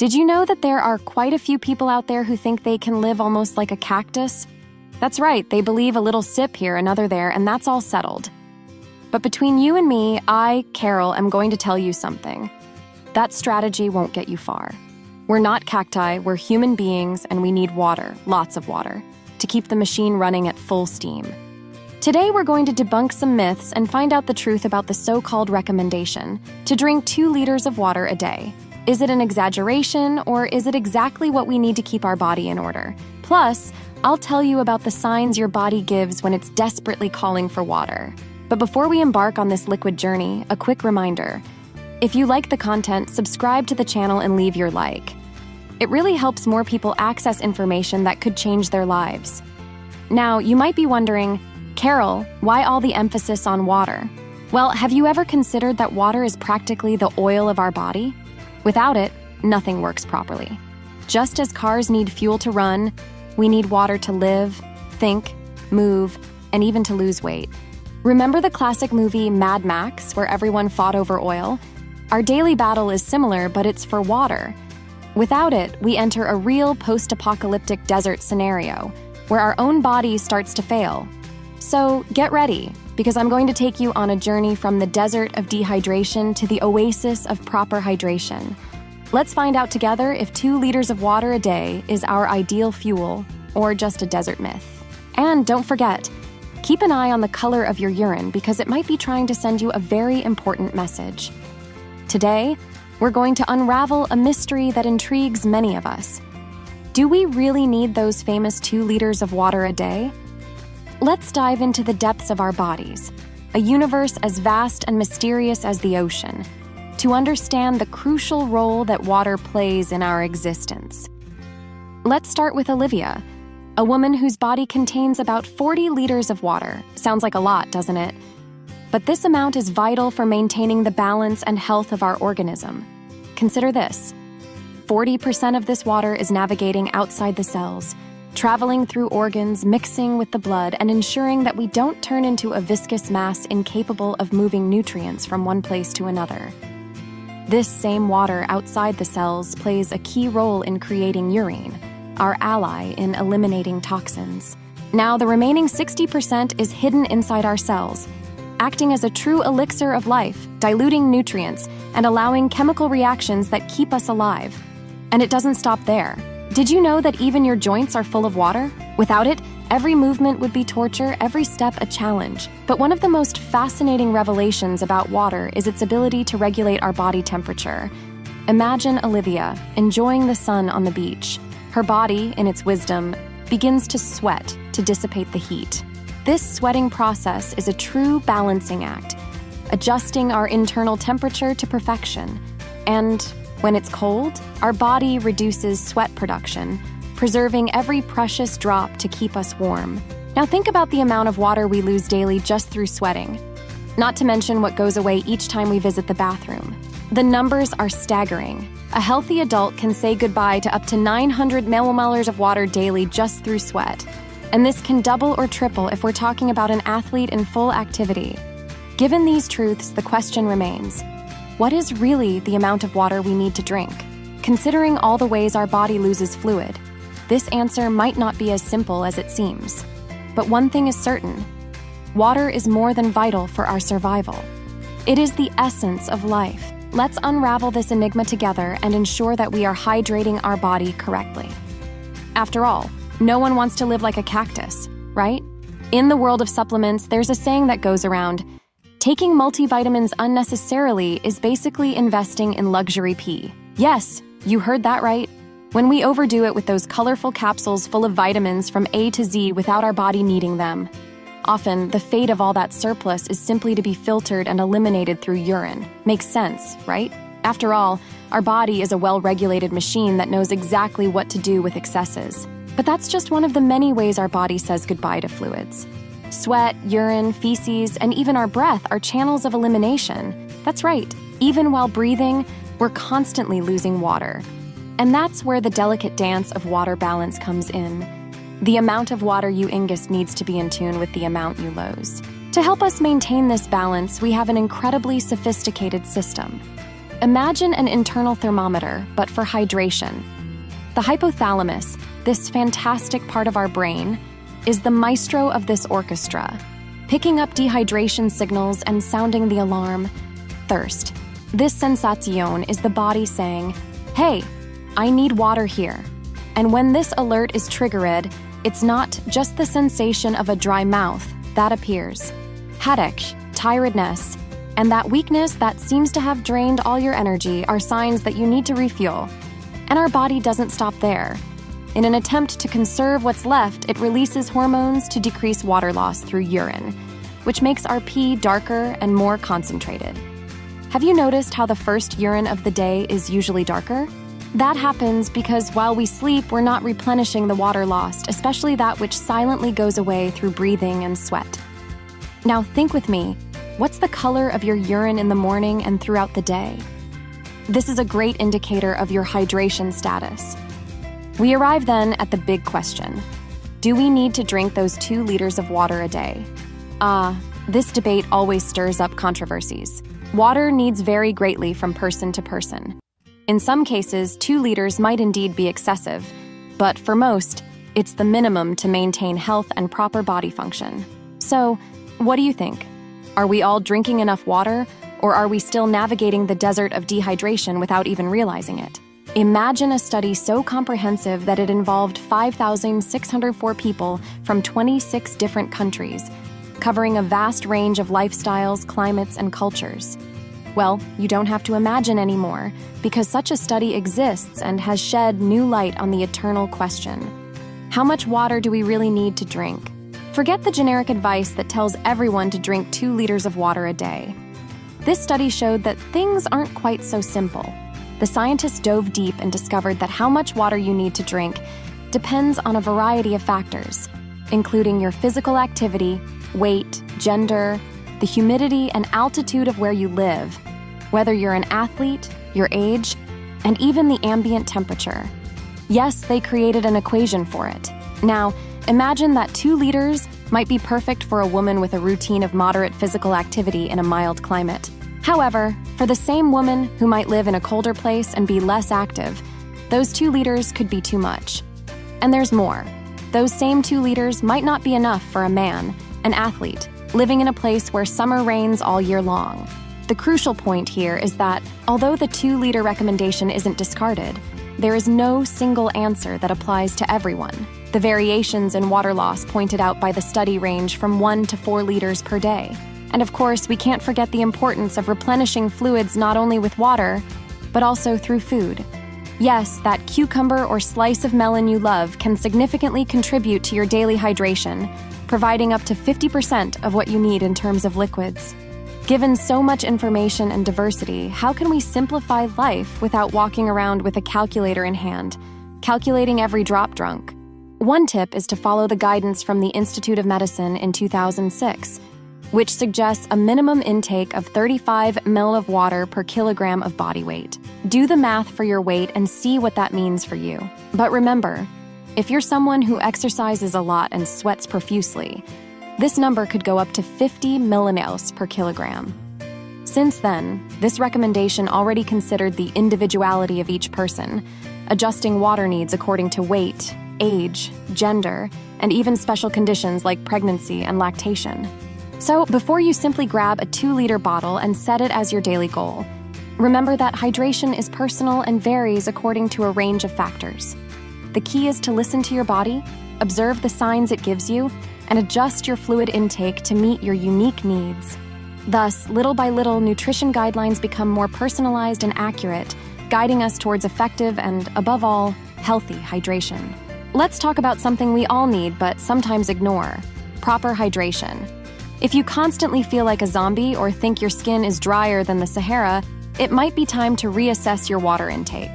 Did you know that there are quite a few people out there who think they can live almost like a cactus? That's right, they believe a little sip here, another there, and that's all settled. But between you and me, I, Carol, am going to tell you something. That strategy won't get you far. We're not cacti, we're human beings, and we need water, lots of water, to keep the machine running at full steam. Today we're going to debunk some myths and find out the truth about the so-called recommendation to drink 2 liters of water a day. Is it an exaggeration, or is it exactly what we need to keep our body in order? Plus, I'll tell you about the signs your body gives when it's desperately calling for water. But before we embark on this liquid journey, a quick reminder. If you like the content, subscribe to the channel and leave your like. It really helps more people access information that could change their lives. Now, you might be wondering, Carol, why all the emphasis on water? Well, have you ever considered that water is practically the oil of our body? Without it, nothing works properly. Just as cars need fuel to run, we need water to live, think, move, and even to lose weight. Remember the classic movie Mad Max, where everyone fought over oil? Our daily battle is similar, but it's for water. Without it, we enter a real post-apocalyptic desert scenario, where our own body starts to fail. So get ready, because I'm going to take you on a journey from the desert of dehydration to the oasis of proper hydration. Let's find out together if 2 liters of water a day is our ideal fuel or just a desert myth. And don't forget, keep an eye on the color of your urine because it might be trying to send you a very important message. Today, we're going to unravel a mystery that intrigues many of us. Do we really need those famous 2 liters of water a day? Let's dive into the depths of our bodies, a universe as vast and mysterious as the ocean, to understand the crucial role that water plays in our existence. Let's start with Olivia, a woman whose body contains about 40 liters of water. Sounds like a lot, doesn't it? But this amount is vital for maintaining the balance and health of our organism. Consider this. 40% of this water is navigating outside the cells, traveling through organs, mixing with the blood, and ensuring that we don't turn into a viscous mass incapable of moving nutrients from one place to another. This same water outside the cells plays a key role in creating urine, our ally in eliminating toxins. Now, the remaining 60% is hidden inside our cells, acting as a true elixir of life, diluting nutrients and allowing chemical reactions that keep us alive. And it doesn't stop there. Did you know that even your joints are full of water? Without it, every movement would be torture, every step a challenge. But one of the most fascinating revelations about water is its ability to regulate our body temperature. Imagine Olivia enjoying the sun on the beach. Her body, in its wisdom, begins to sweat to dissipate the heat. This sweating process is a true balancing act, adjusting our internal temperature to perfection. And when it's cold, our body reduces sweat production, preserving every precious drop to keep us warm. Now think about the amount of water we lose daily just through sweating, not to mention what goes away each time we visit the bathroom. The numbers are staggering. A healthy adult can say goodbye to up to 900 milliliters of water daily just through sweat. And this can double or triple if we're talking about an athlete in full activity. Given these truths, the question remains, what is really the amount of water we need to drink? Considering all the ways our body loses fluid, this answer might not be as simple as it seems. But one thing is certain, water is more than vital for our survival. It is the essence of life. Let's unravel this enigma together and ensure that we are hydrating our body correctly. After all, no one wants to live like a cactus, right? In the world of supplements, there's a saying that goes around, taking multivitamins unnecessarily is basically investing in luxury pee. Yes, you heard that right. When we overdo it with those colorful capsules full of vitamins from A to Z without our body needing them. Often, the fate of all that surplus is simply to be filtered and eliminated through urine. Makes sense, right? After all, our body is a well-regulated machine that knows exactly what to do with excesses. But that's just one of the many ways our body says goodbye to fluids. Sweat, urine, feces, and even our breath are channels of elimination. That's right, even while breathing, we're constantly losing water. And that's where the delicate dance of water balance comes in. The amount of water you ingest needs to be in tune with the amount you lose. To help us maintain this balance, we have an incredibly sophisticated system. Imagine an internal thermometer, but for hydration. The hypothalamus, this fantastic part of our brain, is the maestro of this orchestra, picking up dehydration signals and sounding the alarm. Thirst. This sensazione is the body saying, "Hey, I need water here." And when this alert is triggered, it's not just the sensation of a dry mouth that appears. Headache, tiredness, and that weakness that seems to have drained all your energy are signs that you need to refuel. And our body doesn't stop there. In an attempt to conserve what's left, it releases hormones to decrease water loss through urine, which makes our pee darker and more concentrated. Have you noticed how the first urine of the day is usually darker? That happens because while we sleep, we're not replenishing the water lost, especially that which silently goes away through breathing and sweat. Now think with me, what's the color of your urine in the morning and throughout the day? This is a great indicator of your hydration status. We arrive then at the big question. Do we need to drink those 2 liters of water a day? This debate always stirs up controversies. Water needs vary greatly from person to person. In some cases, 2 liters might indeed be excessive, but for most, it's the minimum to maintain health and proper body function. So, what do you think? Are we all drinking enough water, or are we still navigating the desert of dehydration without even realizing it? Imagine a study so comprehensive that it involved 5,604 people from 26 different countries, covering a vast range of lifestyles, climates, and cultures. Well, you don't have to imagine anymore, because such a study exists and has shed new light on the eternal question. How much water do we really need to drink? Forget the generic advice that tells everyone to drink 2 liters of water a day. This study showed that things aren't quite so simple. The scientists dove deep and discovered that how much water you need to drink depends on a variety of factors, including your physical activity, weight, gender, the humidity and altitude of where you live, whether you're an athlete, your age, and even the ambient temperature. Yes, they created an equation for it. Now, imagine that 2 liters might be perfect for a woman with a routine of moderate physical activity in a mild climate. However, for the same woman who might live in a colder place and be less active, those 2 liters could be too much. And there's more. Those same 2 liters might not be enough for a man, an athlete, living in a place where summer rains all year long. The crucial point here is that, although the 2-liter recommendation isn't discarded, there is no single answer that applies to everyone. The variations in water loss pointed out by the study range from 1 to 4 liters per day. And of course, we can't forget the importance of replenishing fluids not only with water, but also through food. Yes, that cucumber or slice of melon you love can significantly contribute to your daily hydration, providing up to 50% of what you need in terms of liquids. Given so much information and diversity, how can we simplify life without walking around with a calculator in hand, calculating every drop drunk? One tip is to follow the guidance from the Institute of Medicine in 2006, which suggests a minimum intake of 35 ml of water per kilogram of body weight. Do the math for your weight and see what that means for you. But remember, if you're someone who exercises a lot and sweats profusely, this number could go up to 50 millimoles per kilogram. Since then, this recommendation already considered the individuality of each person, adjusting water needs according to weight, age, gender, and even special conditions like pregnancy and lactation. So, before you simply grab a 2-liter bottle and set it as your daily goal, remember that hydration is personal and varies according to a range of factors. The key is to listen to your body, observe the signs it gives you, and adjust your fluid intake to meet your unique needs. Thus, little by little, nutrition guidelines become more personalized and accurate, guiding us towards effective and, above all, healthy hydration. Let's talk about something we all need but sometimes ignore: proper hydration. If you constantly feel like a zombie or think your skin is drier than the Sahara, it might be time to reassess your water intake.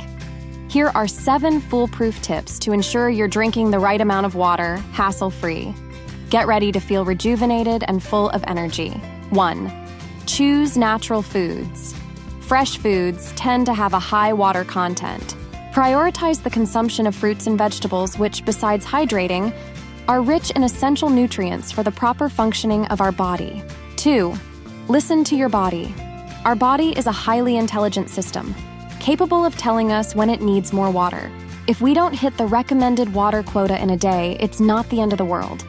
Here are 7 foolproof tips to ensure you're drinking the right amount of water, hassle-free. Get ready to feel rejuvenated and full of energy. 1. Choose natural foods. Fresh foods tend to have a high water content. Prioritize the consumption of fruits and vegetables which, besides hydrating, are rich in essential nutrients for the proper functioning of our body. 2. Listen to your body. Our body is a highly intelligent system, capable of telling us when it needs more water. If we don't hit the recommended water quota in a day, it's not the end of the world.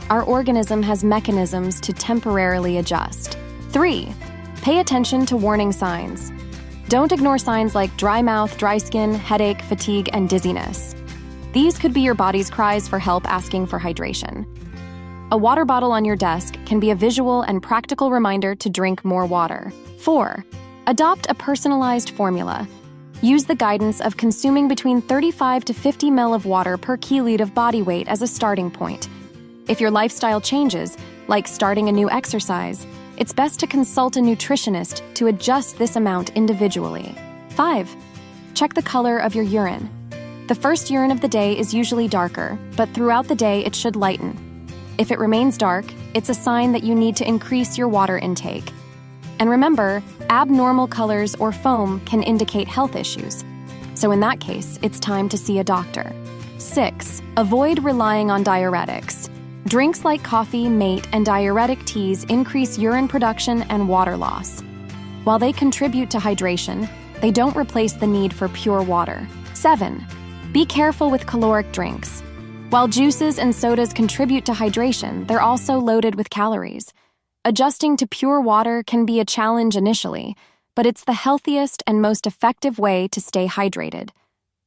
Our organism has mechanisms to temporarily adjust. 3. Pay attention to warning signs. Don't ignore signs like dry mouth, dry skin, headache, fatigue, and dizziness. These could be your body's cries for help asking for hydration. A water bottle on your desk can be a visual and practical reminder to drink more water. 4. Adopt a personalized formula. Use the guidance of consuming between 35 to 50 ml of water per kiloliter of body weight as a starting point. If your lifestyle changes, like starting a new exercise, it's best to consult a nutritionist to adjust this amount individually. 5. Check the color of your urine. The first urine of the day is usually darker, but throughout the day it should lighten. If it remains dark, it's a sign that you need to increase your water intake. And remember, abnormal colors or foam can indicate health issues. So in that case, it's time to see a doctor. 6. Avoid relying on diuretics. Drinks like coffee, mate, and diuretic teas increase urine production and water loss. While they contribute to hydration, they don't replace the need for pure water. 7. Be careful with caloric drinks. While juices and sodas contribute to hydration, they're also loaded with calories. Adjusting to pure water can be a challenge initially, but it's the healthiest and most effective way to stay hydrated.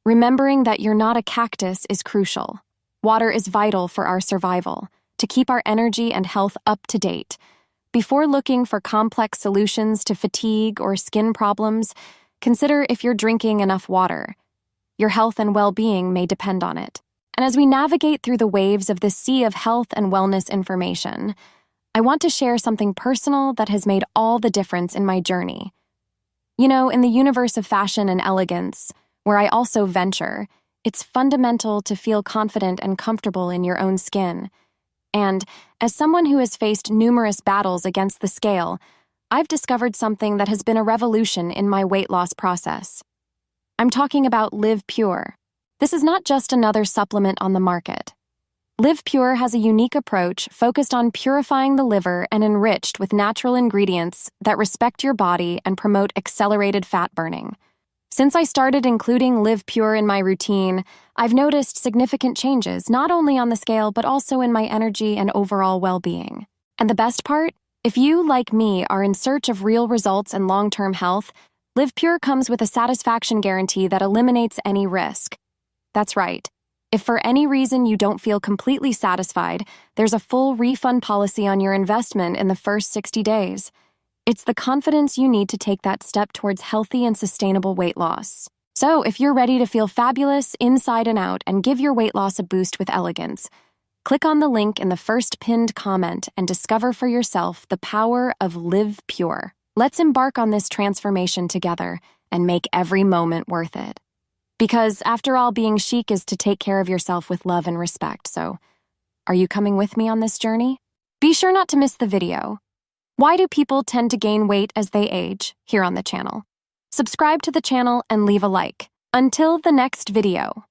Remembering that you're not a cactus is crucial. Water is vital for our survival, to keep our energy and health up to date. Before looking for complex solutions to fatigue or skin problems, consider if you're drinking enough water. Your health and well-being may depend on it. And as we navigate through the waves of this sea of health and wellness information, I want to share something personal that has made all the difference in my journey. You know, in the universe of fashion and elegance, where I also venture, it's fundamental to feel confident and comfortable in your own skin. And as someone who has faced numerous battles against the scale, I've discovered something that has been a revolution in my weight loss process. I'm talking about Live Pure. This is not just another supplement on the market. Live Pure has a unique approach focused on purifying the liver and enriched with natural ingredients that respect your body and promote accelerated fat burning. Since I started including Live Pure in my routine, I've noticed significant changes not only on the scale but also in my energy and overall well-being. And the best part? If you, like me, are in search of real results and long-term health, Live Pure comes with a satisfaction guarantee that eliminates any risk. That's right. If for any reason you don't feel completely satisfied, there's a full refund policy on your investment in the first 60 days. It's the confidence you need to take that step towards healthy and sustainable weight loss. So, if you're ready to feel fabulous inside and out and give your weight loss a boost with elegance, click on the link in the first pinned comment and discover for yourself the power of Live Pure. Let's embark on this transformation together and make every moment worth it. Because, after all, being chic is to take care of yourself with love and respect, so are you coming with me on this journey? Be sure not to miss the video. Why do people tend to gain weight as they age? Here on the channel. Subscribe to the channel and leave a like. Until the next video.